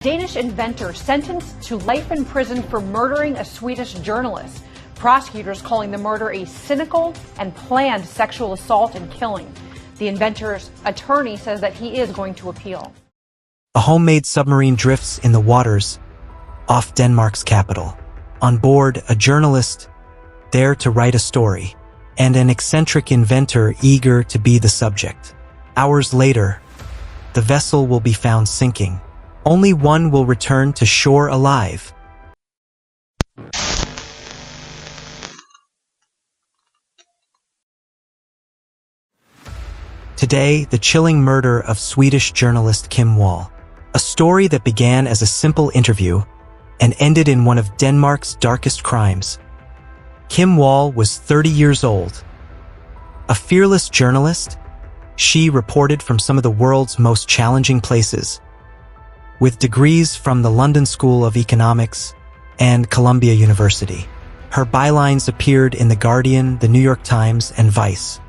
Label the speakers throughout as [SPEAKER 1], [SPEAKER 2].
[SPEAKER 1] Danish inventor sentenced to life in prison for murdering a Swedish journalist. Prosecutors calling the murder a cynical and planned sexual assault and killing. The inventor's attorney says that he is going to appeal.
[SPEAKER 2] A homemade submarine drifts in the waters off Denmark's capital. On board, a journalist there to write a story, and an eccentric inventor eager to be the subject. Hours later, the vessel will be found sinking. Only one will return to shore alive. Today, the chilling murder of Swedish journalist Kim Wall. A story that began as a simple interview and ended in one of Denmark's darkest crimes. Kim Wall was 30 years old. A fearless journalist, she reported from some of the world's most challenging places. With degrees from the London School of Economics and Columbia University. Her bylines appeared in The Guardian, The New York Times, and Vice.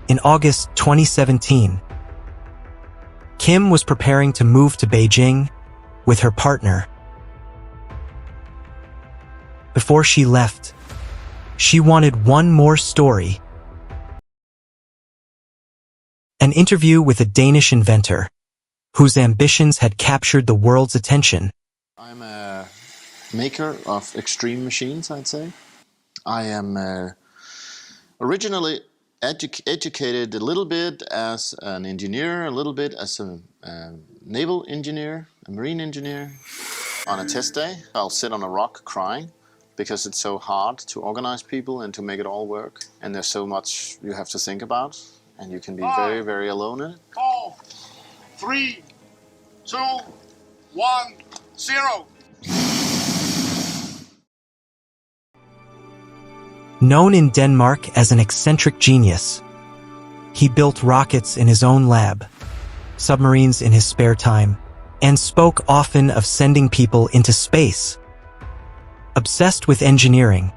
[SPEAKER 2] In August 2017, Kim was preparing to move to Beijing with her partner. Before she left, she wanted one more story. An interview with a Danish inventor, whose ambitions had captured the world's attention.
[SPEAKER 3] I'm a maker of extreme machines, I'd say. I am originally educated a little bit as an engineer, a little bit as a naval engineer, a marine engineer. On a test day, I'll sit on a rock crying because it's so hard to organize people and to make it all work. And there's so much you have to think about. And you can be very, very alone in it.
[SPEAKER 4] 4, 3, 2, 1, 0.
[SPEAKER 2] Known in Denmark as an eccentric genius, he built rockets in his own lab, submarines in his spare time, and spoke often of sending people into space. Obsessed with engineering,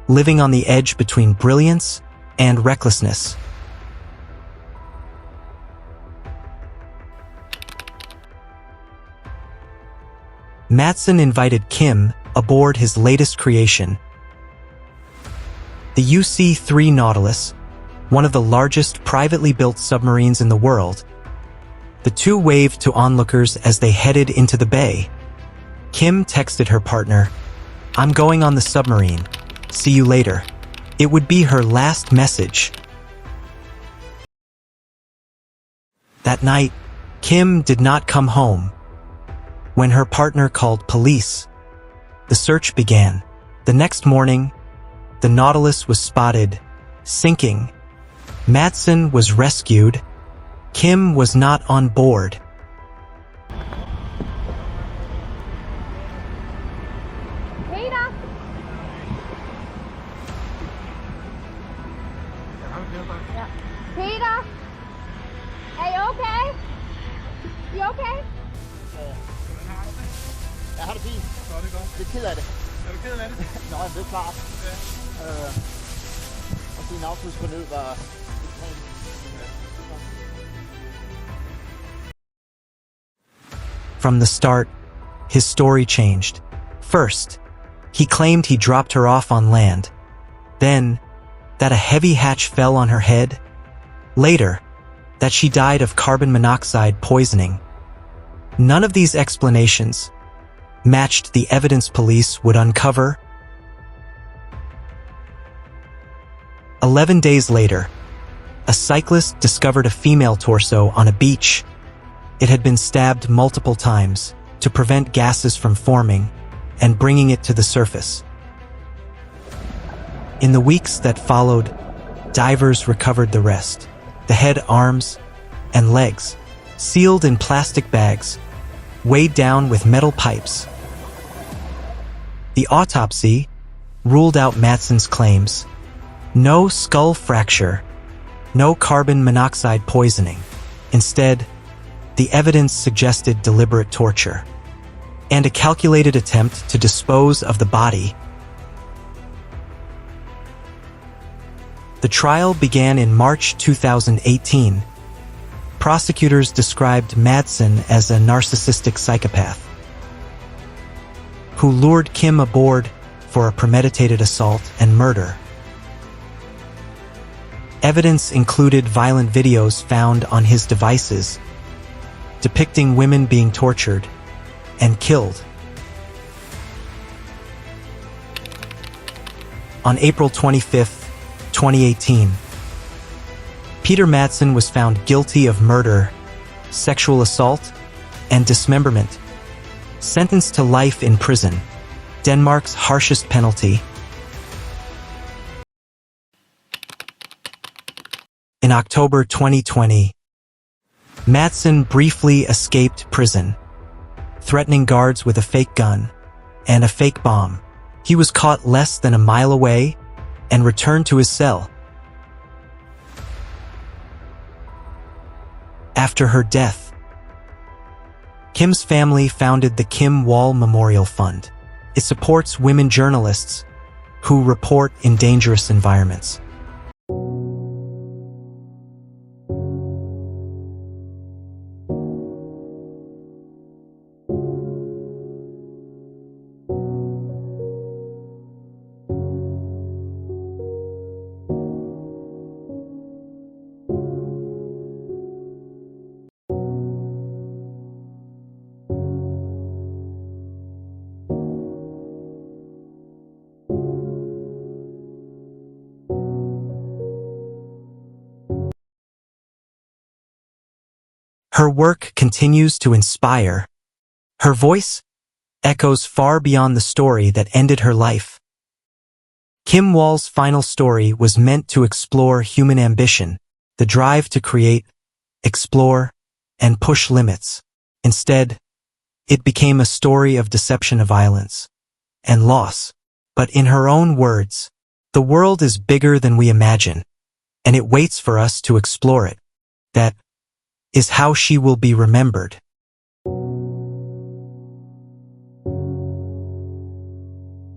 [SPEAKER 2] living on the edge between brilliance and recklessness. Madsen invited Kim aboard his latest creation, the UC-3 Nautilus, one of the largest privately built submarines in the world. The two waved to onlookers as they headed into the bay. Kim texted her partner, "I'm going on the submarine. See you later." It would be her last message. That night, Kim did not come home. When her partner called police, the search began. The next morning, the Nautilus was spotted, sinking. Madsen was rescued. Kim was not on board.
[SPEAKER 1] Peter! Peter! Are you okay? You okay?
[SPEAKER 5] Jeg har det fint.
[SPEAKER 4] Så er det godt.
[SPEAKER 5] Lidt ked af det.
[SPEAKER 4] Er du ked af det?
[SPEAKER 5] Nå, det er klart.
[SPEAKER 4] Ja.
[SPEAKER 5] Og din afsluts på nød var...
[SPEAKER 2] From the start, his story changed. First, he claimed he dropped her off on land. Then, that a heavy hatch fell on her head. Later, that she died of carbon monoxide poisoning. None of these explanations matched the evidence police would uncover. 11 days later, a cyclist discovered a female torso on a beach. It had been stabbed multiple times to prevent gases from forming and bringing it to the surface. In the weeks that followed, divers recovered the rest, the head, arms, and legs, sealed in plastic bags, weighed down with metal pipes. The autopsy ruled out Madsen's claims. No skull fracture, no carbon monoxide poisoning. Instead, the evidence suggested deliberate torture and a calculated attempt to dispose of the body. The trial began in March 2018, prosecutors described Madsen as a narcissistic psychopath who lured Kim aboard for a premeditated assault and murder. Evidence included violent videos found on his devices depicting women being tortured and killed. On April 25, 2018, Peter Madsen was found guilty of murder, sexual assault, and dismemberment, sentenced to life in prison, Denmark's harshest penalty. In October 2020, Madsen briefly escaped prison, threatening guards with a fake gun and a fake bomb. He was caught less than a mile away and returned to his cell. After her death, Kim's family founded the Kim Wall Memorial Fund. It supports women journalists who report in dangerous environments. Her work continues to inspire. Her voice echoes far beyond the story that ended her life. Kim Wall's final story was meant to explore human ambition, the drive to create, explore, and push limits. Instead, it became a story of deception, of violence, and loss. But in her own words, the world is bigger than we imagine, and it waits for us to explore it. That is how she will be remembered.